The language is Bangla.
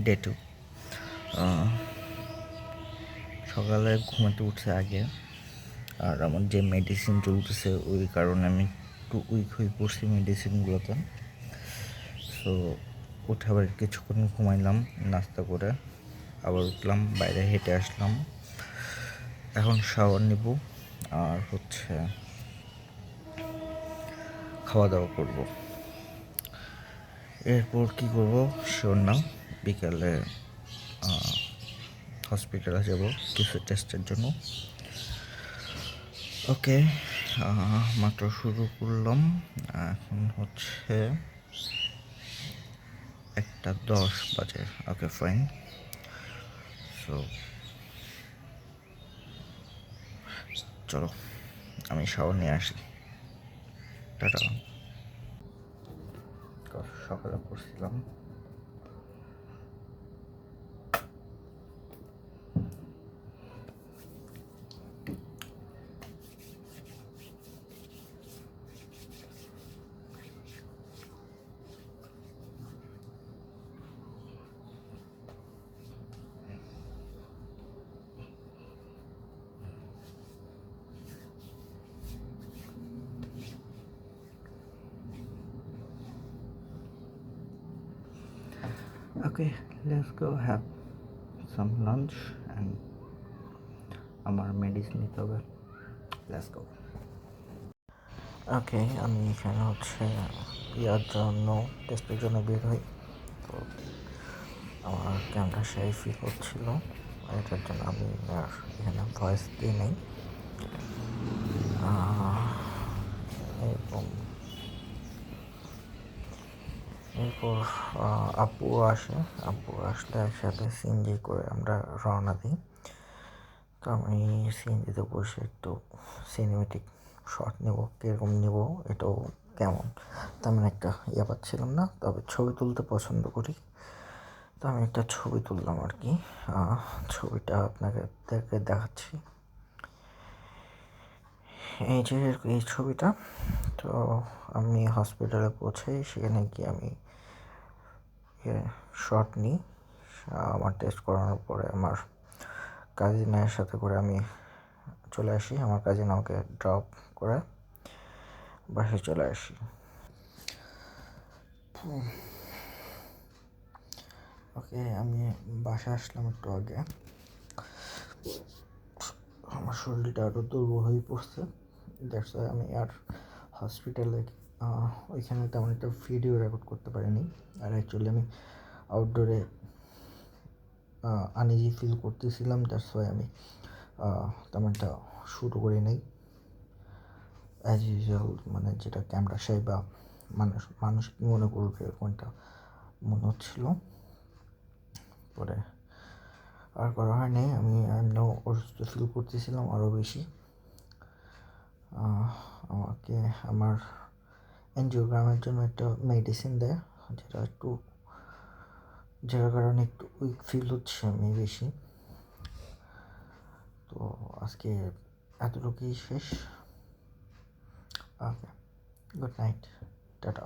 ডে 2। সকালে ঘুমাতে উঠছে আগে, আর আমার যে মেডিসিন চলতেছে ওই কারণে আমি একটু উইক হয়ে পড়ছি মেডিসিনগুলোতে। সো উঠে আবার কিছুক্ষণ ঘুমাইলাম, নাস্তা করে আবার উঠলাম, বাইরে হেঁটে আসলাম। এখন শাওয়ার নিব আর খাওয়া দাওয়া করব। এরপর কি করব শিওর না, বিকালে হসপিটালে যাব কিছু টেস্টের জন্য। ওকে, মাত্র শুরু করলাম, এখন 1:10 বাজে। Okay fine. সো চলো আমি শাওয়ার নিয়ে আসি। টাটা। সকালে পড়ছিলাম। Okay, let's go have some lunch and আমার মেডিসিন নিতে হবে। Let's go. ওকে, আমি এখানে ইয়ার জন্য টেস্টের জন্য বের হই। তো আমার ক্যামেরা সেই ফিল হচ্ছিল, এটার জন্য আমি আর এখানে ভয়েস দিই নেই। এবং এরপর আপু আসলে একসাথে সিএনজি করে আমরা রওনা দিই। তো আমি সিএনজিতে বসে একটু সিনেমেটিক শট নেব, কীরকম নেব এটাও কেমন তেমন একটা পাচ্ছিলাম না, তবে ছবি তুলতে পছন্দ করি। তো আমি একটা ছবি তুললাম আর কি। ছবিটা আপনাদেরকে দেখাচ্ছি। এই ছবিটা। তো আমি হসপিটালে পৌঁছাই, সেখানে গিয়ে আমি শট নিই। আমার টেস্ট করানোর পরে আমার কাজিনের সাথে করে আমি চলে আসি। আমার কাজিন আমাকে ড্রপ করে বাসায় চলে আসি। ওকে, আমি বাসায় আসলাম একটু আগে। আমার শরীরটা আরও দুর্বল হয়ে পড়ছে, দ্যাটস ওয়াই আমি আর হসপিটালে ওইখানে তেমন একটা ভিডিও রেকর্ড করতে পারিনি। আর অ্যাকচুয়ালি আমি আউটডোরে আনইজি ফিল করতেছিলাম, দ্যাটস ওয়াই আমি তেমন একটা শুরু করি নাই। অ্যাজ ইউজুয়াল, মানে যেটা ক্যামেরা সাই বা মানুষ কী মনে করবে এরকম একটা মনে হচ্ছিল। পরে আর করা হয়নি। আমি এমনিও অসুস্থ ফিল করতেছিলাম আরও বেশি। আমাকে আমার এনজিওগ্রামের জন্য একটা মেডিসিন দেয়, যেটার কারণে একটু উইক ফিল হচ্ছে আমি বেশি। তো আজকে এতটুকুই শেষ। ওকে, গুড নাইট, টাটা।